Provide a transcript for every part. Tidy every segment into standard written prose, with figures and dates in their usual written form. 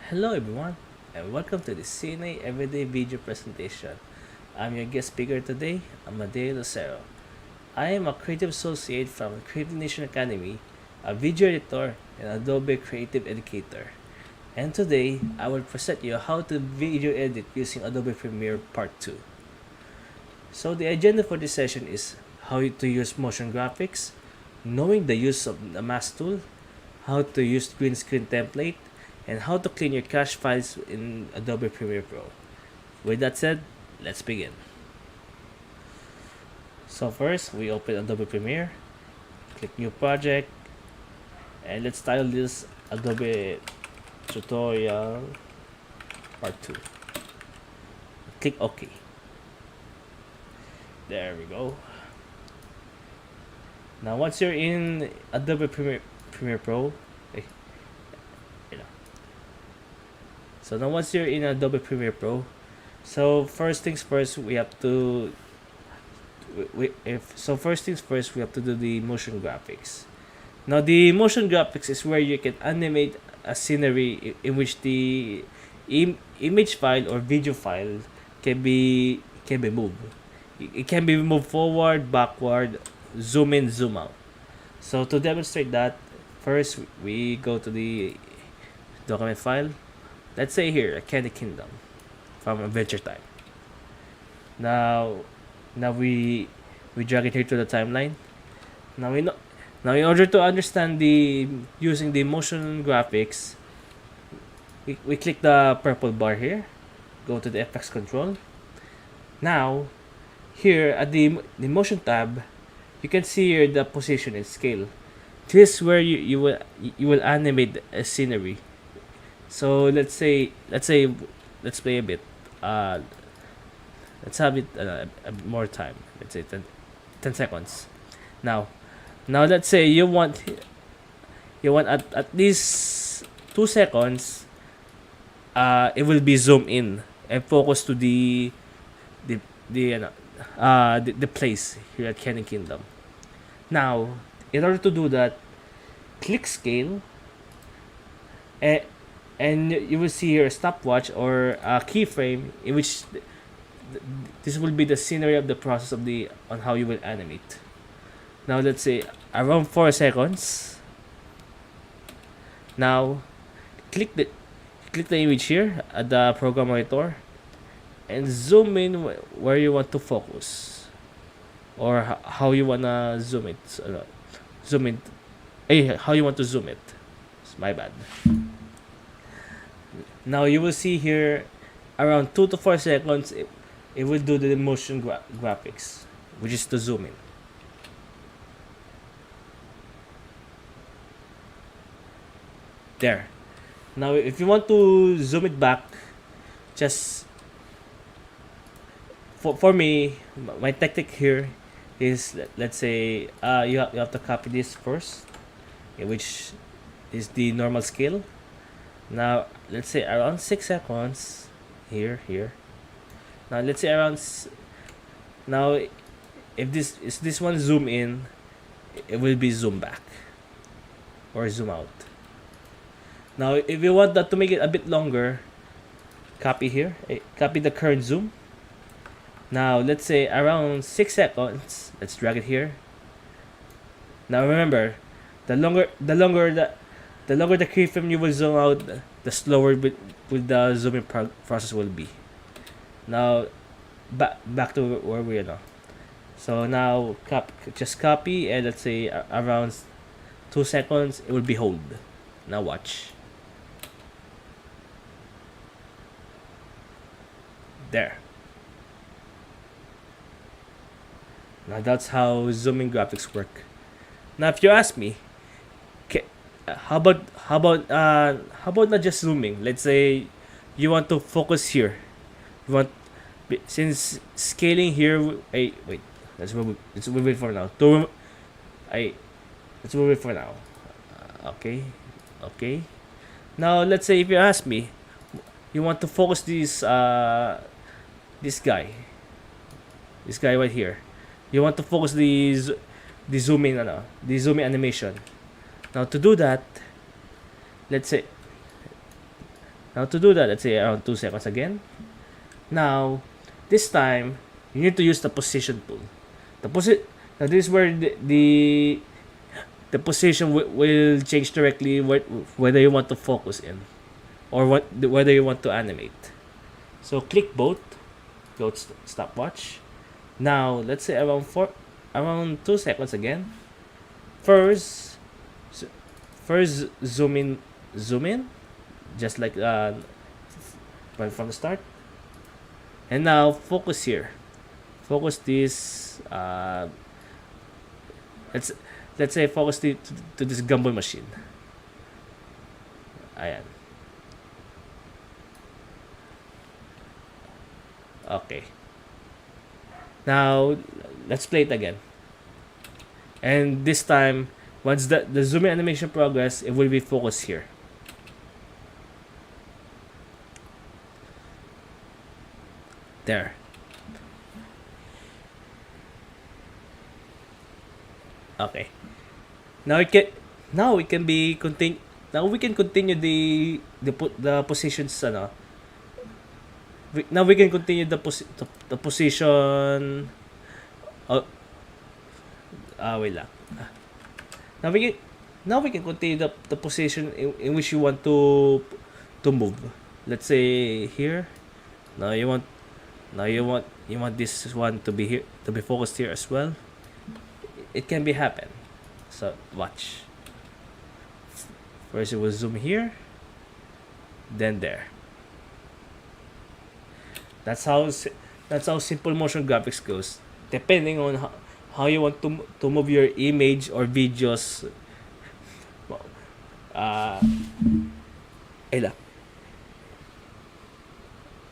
Hello everyone, and welcome to the CNA Everyday video presentation. I'm your guest speaker today, Amadeo Lucero. I am a creative associate from Creative Nation Academy, a video editor, and Adobe creative educator. And today, I will present you how to video edit using Adobe Premiere Part 2. So the agenda for this session is how to use motion graphics, knowing the use of the mask tool, how to use green screen template, and how to clean your cache files in Adobe Premiere Pro. With that said, let's begin. So first, we open Adobe Premiere, click New Project, and let's title this Adobe Tutorial Part 2. Click OK. There we go. Now once you're in Adobe Premiere Pro, you know. So now once you're in Adobe Premiere Pro, so first things first, we have to first things first, we have to do the motion graphics. Now the motion graphics is where you can animate a scenery in which the image file or video file can be moved. It can be moved forward, backward, zoom in, zoom out. So to demonstrate that, first we go to the document file. Let's say here, a Candy Kingdom from Adventure Time. Now, now we drag it here to the timeline. Now we know. Now, in order to understand the using the motion graphics, we click the purple bar here. Go to the FX control. Now, here at the motion tab, you can see here the position and scale. This is where you will animate a scenery. So let's play a bit. Let's have it a bit more time. Let's say 10 seconds. Now, let's say you want at least 2 seconds. It will be zoom in and focus to the the place here at Candy Kingdom. Now, in order to do that, click scale, and you will see here a stopwatch or a keyframe in which this will be the scenery of the process of the on how you will animate. Now let's say around 4 seconds. Now click the image here at the program monitor and zoom in where you want to focus or how you wanna zoom it. Zoom in. How you want to zoom it. It's my bad. Now you will see here around 2 to 4 seconds. It will do the motion graphics, which is to zoom in. There. Now, if you want to zoom it back, just for me, my tactic here is let's say you have to copy this first, which is the normal scale. Now, let's say around 6 seconds here. Now, let's say now if this one zoom in, it will be zoom back or zoom out. Now, if you want that to make it a bit longer, copy here. Copy the current zoom. Now, let's say around 6 seconds. Let's drag it here. Now, remember, the longer the keyframe you will zoom out, the slower will the zooming process will be. Now, back to where we are now. So now, just copy, and let's say around 2 seconds, it will be hold. Now watch. There. Now that's how zooming graphics work. Now, if you ask me, how about not just zooming? Let's say you want to focus here. You want since scaling here. Wait. Let's move it for now. Let's move it for now. Okay. Now let's say if you ask me, you want to focus this guy right here. You want to focus the zoom in the zoom in animation. Now to do that, let's say Now to do that, let's say around 2 seconds again. Now, this time, you need to use the position tool. The now this is where the position will change directly whether you want to focus in or whether you want to animate. So click both, go to stopwatch. Now let's say around 2 seconds again. First, first zoom in, just like right from the start. And now focus here. Focus this. Let's let's say focus to this gumball machine. Ayan. Okay. Now let's play it again. And this time, once the zoom in animation progress, it will be focused here. There. Okay. Now it can now we can be continue now we can continue the positions now we can continue the position. Oh, wait lang. Now we can now we can continue the position in which you want to move. Let's say here. Now you want you want this one to be here, to be focused here as well. It can be happen. So watch. First it will zoom here, then there. That's how simple motion graphics goes. Depending on how you want to move your image or videos. Uh, Ela.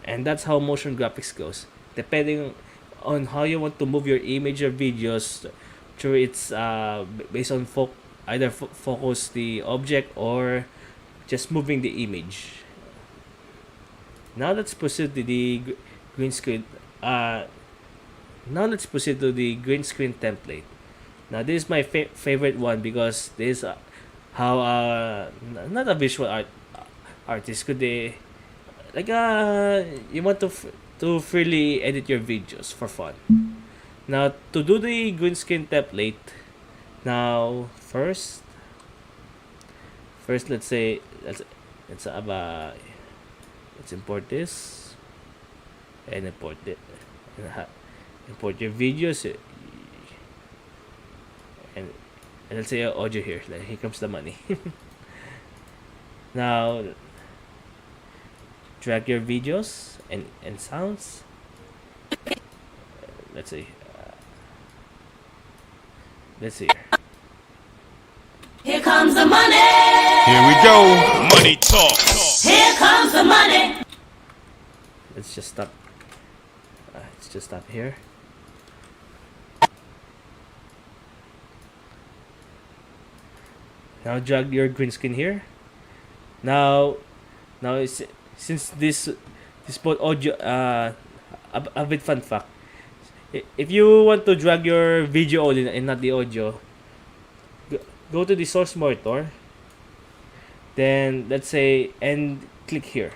And that's how motion graphics goes. Depending on how you want to move your image or videos, through it's based on either focus the object or just moving the image. Now let's proceed to the green screen. Now let's proceed to the green screen template. Now this is my favorite one because this is how not a visual artist could they like you want to freely edit your videos for fun. Now to do the green screen template, now first let's say let's have let's import this and import it and import your videos and let's say audio here. Here comes the money. Now drag your videos and sounds. Let's see. Let's see. Here comes the money. Here we go. Money talk. Here comes the money. Let's just stop. Let's just stop here. Now drag your green screen here. Now since this both audio a bit fun fact. If you want to drag your video only and not the audio, go to the source monitor. Then let's say and click here,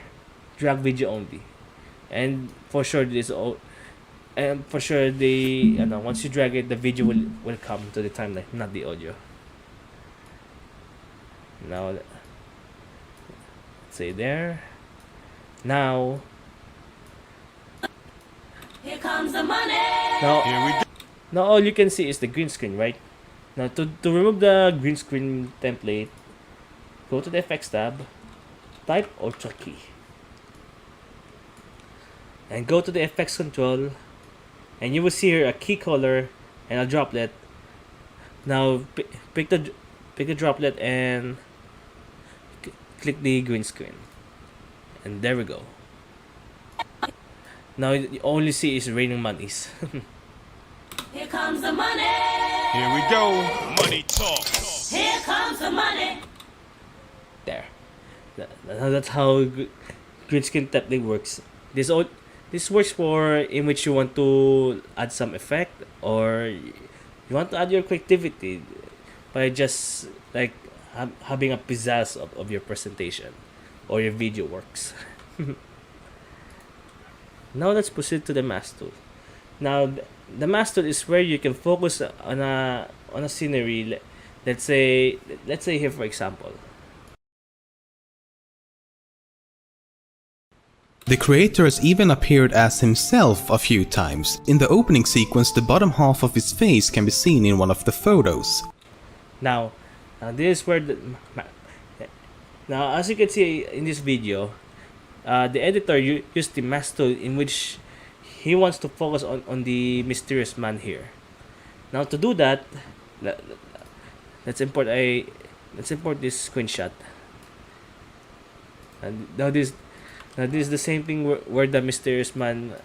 drag video only, and for sure and for sure once you drag it, the video will come to the timeline, not the audio. Now let's say there. Now here comes the money. Now, Here we go. now all you can see is the green screen, right? Now to remove the green screen template, go to the effects tab, type Ultra key, and go to the effects control, and you will see here a key color and a droplet. Now pick the droplet and click the green screen, and there we go. Now you only see is raining monies. Here comes the money. Here we go. Money talk. Here comes the money. There. That's how green screen template works. This works for in which you want to add some effect or you want to add your creativity by just like having a pizzazz of your presentation. or your video works. Now let's proceed to the mask tool. Now the mask tool is where you can focus on a scenery. Let's say here for example. The creator has even appeared as himself a few times. In the opening sequence, the bottom half of his face can be seen in one of the photos. Now this is where now as you can see in this video, the editor used the mask tool in which he wants to focus on the mysterious man here. Now to do that, let's import this screenshot. And now this is the same thing where the mysterious man.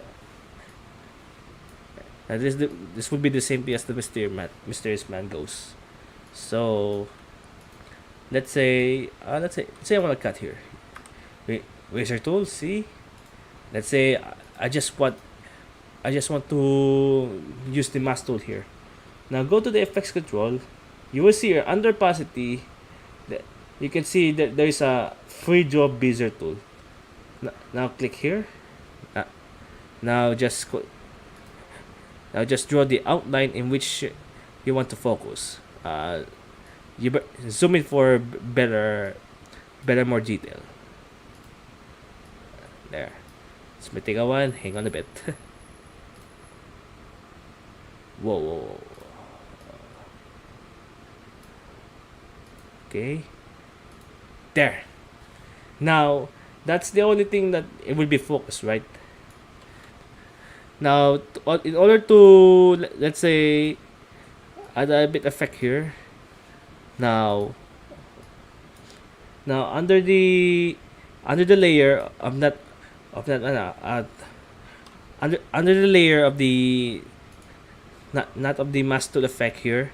This would be the same thing as the mysterious man goes. So let's say I want to cut here. Razor tool. See, let's say I just want to use the mask tool here. Now go to the effects control. You will see here under opacity that you can see that there is a free draw bezier tool. Now click here. Now just draw the outline in which you want to focus. You zoom in for better more detail. There. Let's take a one. Hang on a bit. Whoa. Okay. There. Now that's the only thing that it will be focused, right? Now, in order to let's say add a bit effect here. Now under the layer of that under the layer of the not of the mask tool effect here.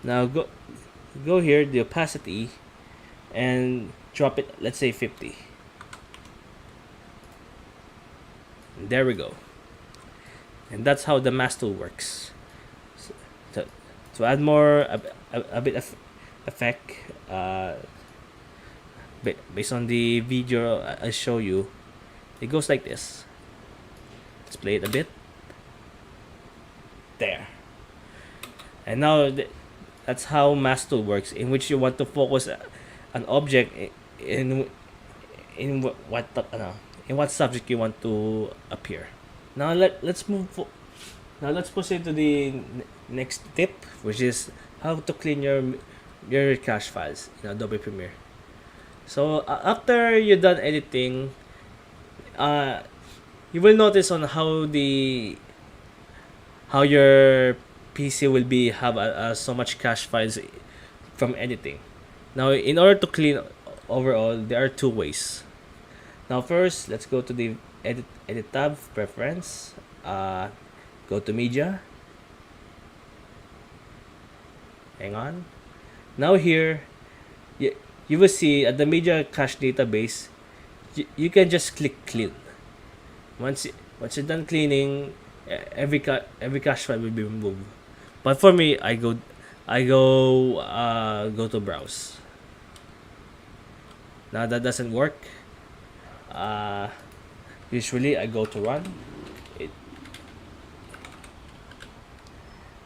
Now go here, the opacity, and drop it, let's say 50. And there we go. And that's how the mask tool works. So to add more a bit of effect, based on the video I show you, it goes like this. Let's play it a bit. There. And now that's how mask tool works, in which you want to focus an object in what subject you want to appear. Now let's proceed to the next tip, which is how to clean your cache files in Adobe Premiere. So after you're done editing, you will notice on how your PC will be have so much cache files from editing. Now, in order to clean overall, there are two ways. Now, first, let's go to the edit tab, preference, go to media. Hang on. Now here, you will see at the media cache database, you can just click clean. Once you're done cleaning, every cache file will be removed. But for me, I go to browse. Now that doesn't work. Usually I go to run.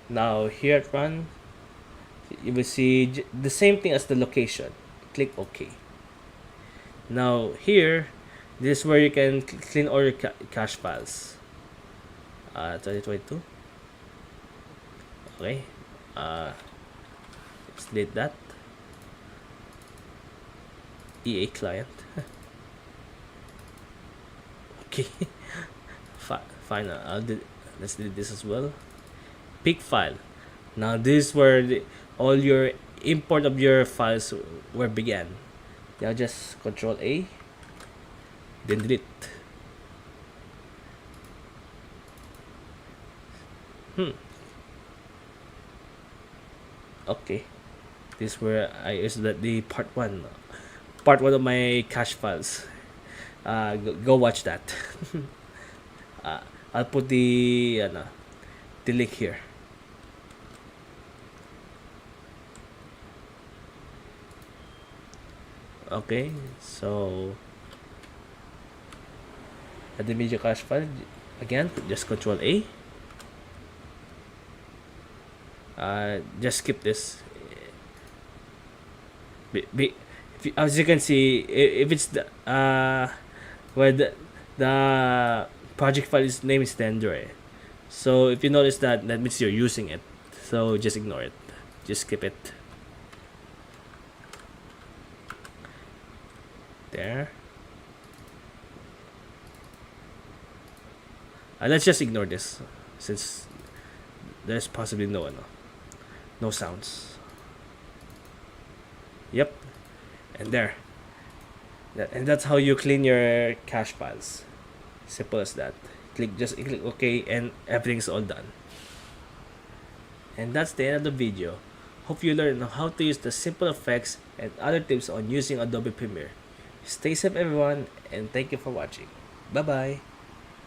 Now here at run, you will see the same thing as the location. Click OK. Now here, this is where you can clean all your cache files. 2022. Okay. Let's delete that. EA client. Okay. Fine. Let's delete this as well. Pick file. Now this is where all your import of your files were began. Now just Control A, then delete. Okay, this is where I use the part one of my cache files. Go watch that. I'll put the link here. Okay, so at the media cache file, again, just Control A. Just skip this. As you can see, if it's the where the project file is name is Tendre. So if you notice that, that means you're using it. So just ignore it. Just skip it. There. Let's just ignore this since there's possibly no sounds. Yep. And there. And that's how you clean your cache files. Simple as that. Click OK and everything's all done. And that's the end of the video. Hope you learned how to use the simple effects and other tips on using Adobe Premiere. Stay safe everyone, and thank you for watching. Bye bye.